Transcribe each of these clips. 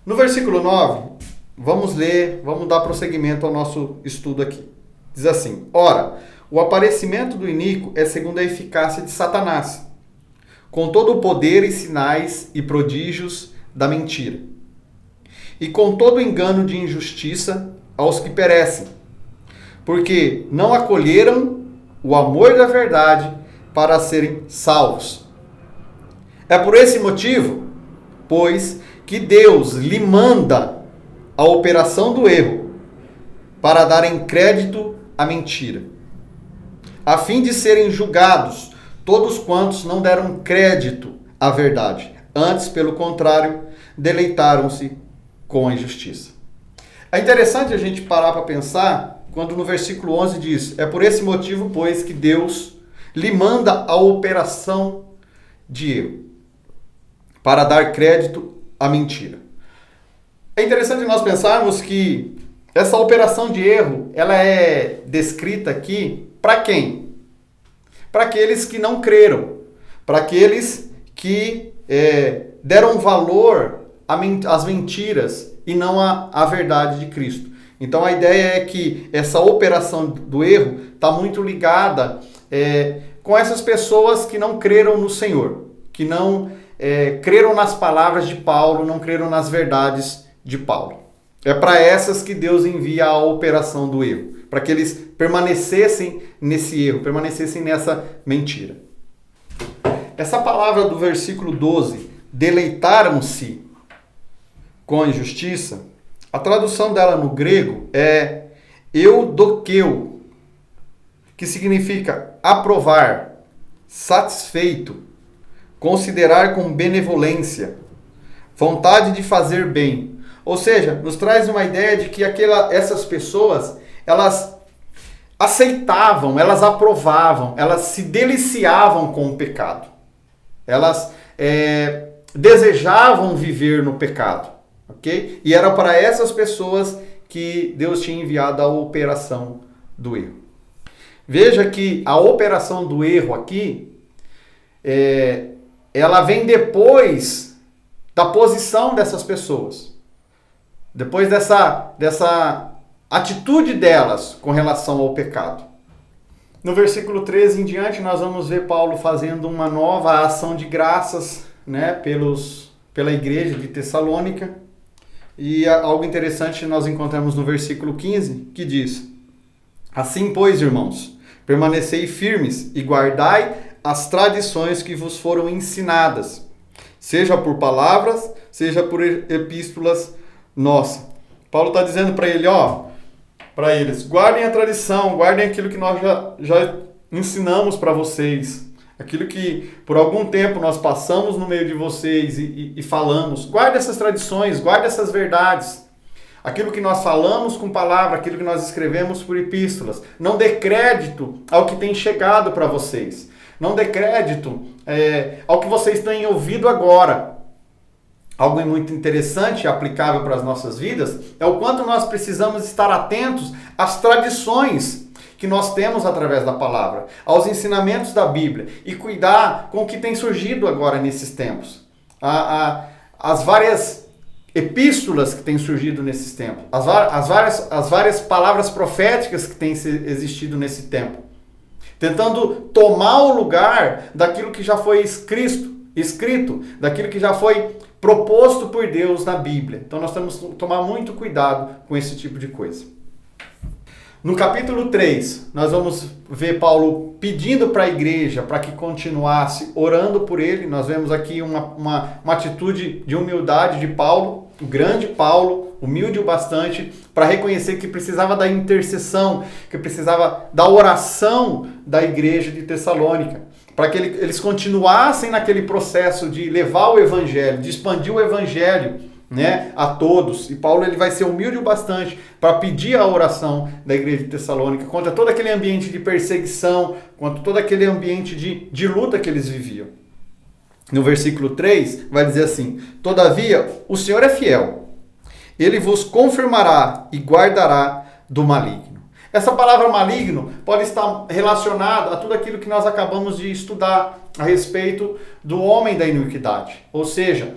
No versículo 9, vamos ler, vamos dar prosseguimento ao nosso estudo aqui. Diz assim: Ora, o aparecimento do iníquo é segundo a eficácia de Satanás, com todo o poder e sinais e prodígios da mentira, e com todo o engano de injustiça aos que perecem, porque não acolheram o amor da verdade para serem salvos. É por esse motivo, pois, que Deus lhe manda a operação do erro, para darem crédito à mentira, a fim de serem julgados todos quantos não deram crédito à verdade, antes, pelo contrário, deleitaram-se com a injustiça. É interessante a gente parar para pensar quando no versículo 11 diz: é por esse motivo, pois, que Deus lhe manda a operação de erro, para dar crédito à mentira. É interessante nós pensarmos que essa operação de erro, ela é descrita aqui para quem? Para aqueles que não creram, para aqueles que deram valor às mentiras e não à verdade de Cristo. Então a ideia é que essa operação do erro está muito ligada com essas pessoas que não creram no Senhor, que não creram nas palavras de Paulo, não creram nas verdades de Paulo. É para essas que Deus envia a operação do erro, para que eles permanecessem nesse erro, permanecessem nessa mentira. Essa palavra do versículo 12, deleitaram-se com a injustiça, a tradução dela no grego é eudokeu, que significa aprovar, satisfeito, considerar com benevolência, vontade de fazer bem. Ou seja, nos traz uma ideia de que essas pessoas, elas aceitavam, elas aprovavam, elas se deliciavam com o pecado. Elas desejavam viver no pecado, ok? E era para essas pessoas que Deus tinha enviado a operação do erro. Veja que a operação do erro aqui, ela vem depois da posição dessas pessoas. Depois dessa atitude delas com relação ao pecado. No versículo 13 em diante, nós vamos ver Paulo fazendo uma nova ação de graças, né, pela igreja de Tessalônica. E algo interessante nós encontramos no versículo 15, que diz: Assim, pois, irmãos, permanecei firmes e guardai as tradições que vos foram ensinadas, seja por palavras, seja por epístolas nossa. Paulo está dizendo para eles, guardem a tradição, guardem aquilo que nós já ensinamos para vocês, aquilo que por algum tempo nós passamos no meio de vocês e falamos. Guarde essas tradições, guarde essas verdades, aquilo que nós falamos com palavra, aquilo que nós escrevemos por epístolas. Não dê crédito ao que tem chegado para vocês, não dê crédito ao que vocês têm ouvido agora. Algo muito interessante e aplicável para as nossas vidas é o quanto nós precisamos estar atentos às tradições que nós temos através da palavra, aos ensinamentos da Bíblia, e cuidar com o que tem surgido agora nesses tempos. As várias epístolas que têm surgido nesses tempos, as várias palavras proféticas que têm existido nesse tempo, tentando tomar o lugar daquilo que já foi escrito, daquilo que já foi proposto por Deus na Bíblia. Então nós temos que tomar muito cuidado com esse tipo de coisa. No capítulo 3, nós vamos ver Paulo pedindo para a igreja para que continuasse orando por ele. Nós vemos aqui uma atitude de humildade de Paulo, o grande Paulo, humilde o bastante, para reconhecer que precisava da intercessão, que precisava da oração da igreja de Tessalônica, para que eles continuassem naquele processo de levar o evangelho, de expandir o evangelho, né, a todos. E Paulo ele vai ser humilde o bastante para pedir a oração da igreja de Tessalônica contra todo aquele ambiente de perseguição, contra todo aquele ambiente de luta que eles viviam. No versículo 3 vai dizer assim: Todavia o Senhor é fiel, ele vos confirmará e guardará do maligno. Essa palavra maligno pode estar relacionada a tudo aquilo que nós acabamos de estudar a respeito do homem da iniquidade. Ou seja,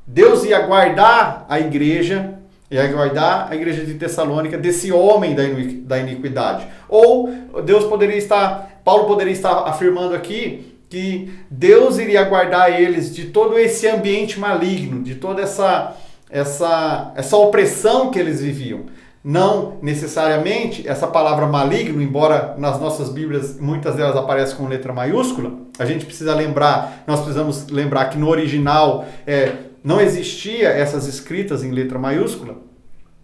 Deus ia guardar a igreja de Tessalônica desse homem da iniquidade. Ou Paulo poderia estar afirmando aqui que Deus iria guardar eles de todo esse ambiente maligno, de toda essa opressão que eles viviam. Não necessariamente essa palavra maligno, embora nas nossas Bíblias muitas delas aparecem com letra maiúscula, nós precisamos lembrar que no original não existia essas escritas em letra maiúscula.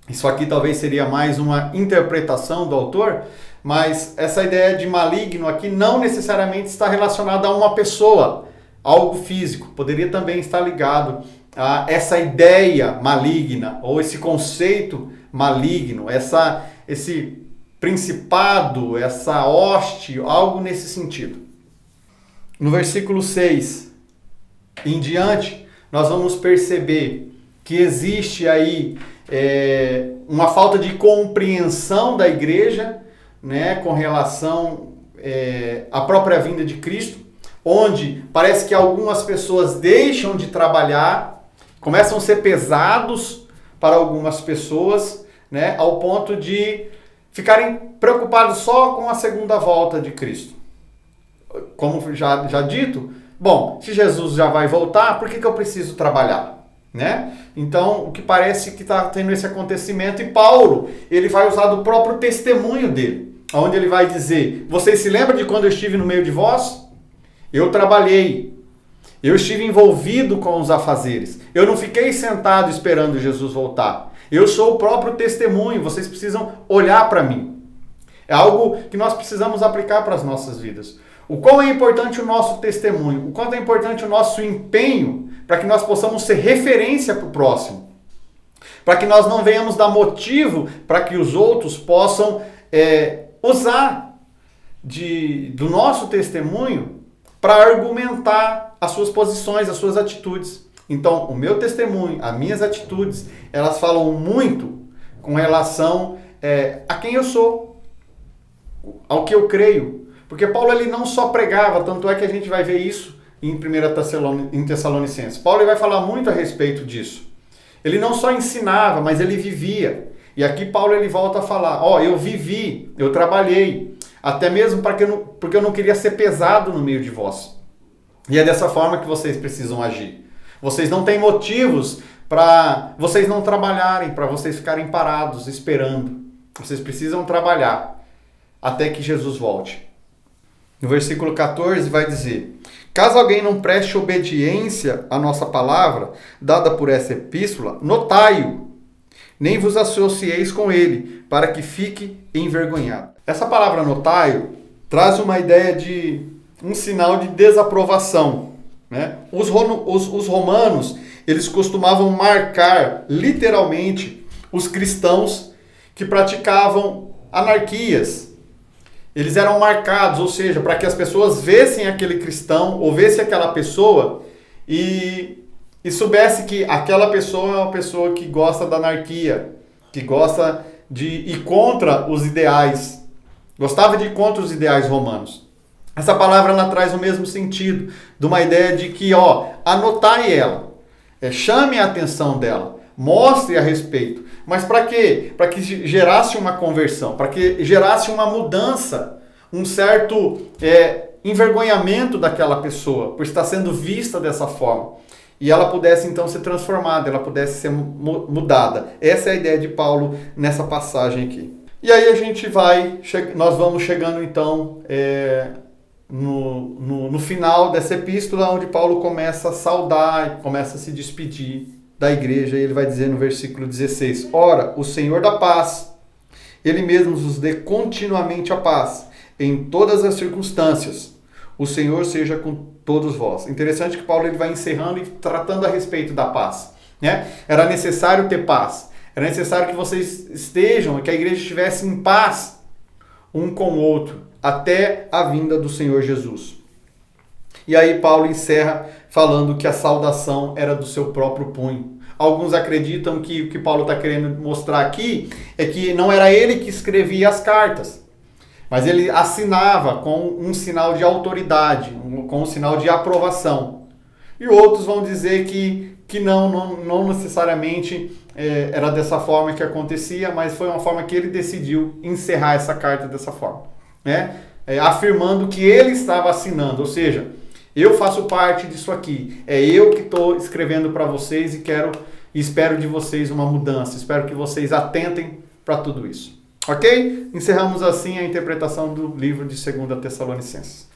Isso aqui talvez seria mais uma interpretação do autor, mas essa ideia de maligno aqui não necessariamente está relacionada a uma pessoa, algo físico. Poderia também estar ligado a essa ideia maligna, ou esse conceito maligno, esse principado, essa hoste, algo nesse sentido. No versículo 6 em diante, nós vamos perceber que existe aí uma falta de compreensão da igreja, né, com relação à própria vinda de Cristo, onde parece que algumas pessoas deixam de trabalhar, começam a ser pesados para algumas pessoas, né, ao ponto de ficarem preocupados só com a segunda volta de Cristo. Como já dito, bom, se Jesus já vai voltar, por que eu preciso trabalhar? Né? Então, o que parece que está tendo esse acontecimento, e Paulo, ele vai usar do próprio testemunho dele, onde ele vai dizer: vocês se lembram de quando eu estive no meio de vós? Eu trabalhei, eu estive envolvido com os afazeres, eu não fiquei sentado esperando Jesus voltar, eu sou o próprio testemunho, vocês precisam olhar para mim. É algo que nós precisamos aplicar para as nossas vidas. O quão é importante o nosso testemunho, o quanto é importante o nosso empenho para que nós possamos ser referência para o próximo. Para que nós não venhamos dar motivo para que os outros possam usar do nosso testemunho para argumentar as suas posições, as suas atitudes. Então, o meu testemunho, as minhas atitudes, elas falam muito com relação a quem eu sou, ao que eu creio. Porque Paulo ele não só pregava, tanto é que a gente vai ver isso em 1 Tessalonicenses. Paulo ele vai falar muito a respeito disso. Ele não só ensinava, mas ele vivia. E aqui Paulo ele volta a falar: eu vivi, eu trabalhei, até mesmo porque eu não queria ser pesado no meio de vós. E é dessa forma que vocês precisam agir. Vocês não têm motivos para vocês não trabalharem, para vocês ficarem parados, esperando. Vocês precisam trabalhar até que Jesus volte. No versículo 14 vai dizer: caso alguém não preste obediência à nossa palavra, dada por essa epístola, notai-o, nem vos associeis com ele, para que fique envergonhado. Essa palavra notai-o traz uma ideia de um sinal de desaprovação, né? Os romanos, eles costumavam marcar literalmente os cristãos que praticavam anarquias. Eles eram marcados, ou seja, para que as pessoas vissem aquele cristão ou vissem aquela pessoa e soubesse que aquela pessoa é uma pessoa que gosta da anarquia, que gosta de ir contra os ideais, gostava de ir contra os ideais romanos. Essa palavra ela traz o mesmo sentido, de uma ideia de que, anotai ela, chame a atenção dela, mostre a respeito. Mas para quê? Para que gerasse uma conversão, para que gerasse uma mudança, um certo envergonhamento daquela pessoa, por estar sendo vista dessa forma. E ela pudesse então ser transformada, ela pudesse ser mudada. Essa é a ideia de Paulo nessa passagem aqui. E aí nós vamos chegando então no final dessa epístola, onde Paulo começa a saudar, começa a se despedir da igreja, e ele vai dizer no versículo 16: ora, o Senhor da paz, ele mesmo vos dê continuamente a paz, em todas as circunstâncias. O Senhor seja com todos vós. Interessante que Paulo ele vai encerrando e tratando a respeito da paz, né? Era necessário ter paz, era necessário que vocês estejam, que a igreja estivesse em paz um com o outro, até a vinda do Senhor Jesus. E aí Paulo encerra falando que a saudação era do seu próprio punho. Alguns acreditam que o que Paulo está querendo mostrar aqui é que não era ele que escrevia as cartas, mas ele assinava com um sinal de autoridade, com um sinal de aprovação. e outros vão dizer que não necessariamente era dessa forma que acontecia, mas foi uma forma que ele decidiu encerrar essa carta dessa forma, né? Afirmando que ele estava assinando, ou seja, eu faço parte disso aqui, é eu que estou escrevendo para vocês e espero de vocês uma mudança, espero que vocês atentem para tudo isso. Ok? Encerramos assim a interpretação do livro de 2 Tessalonicenses.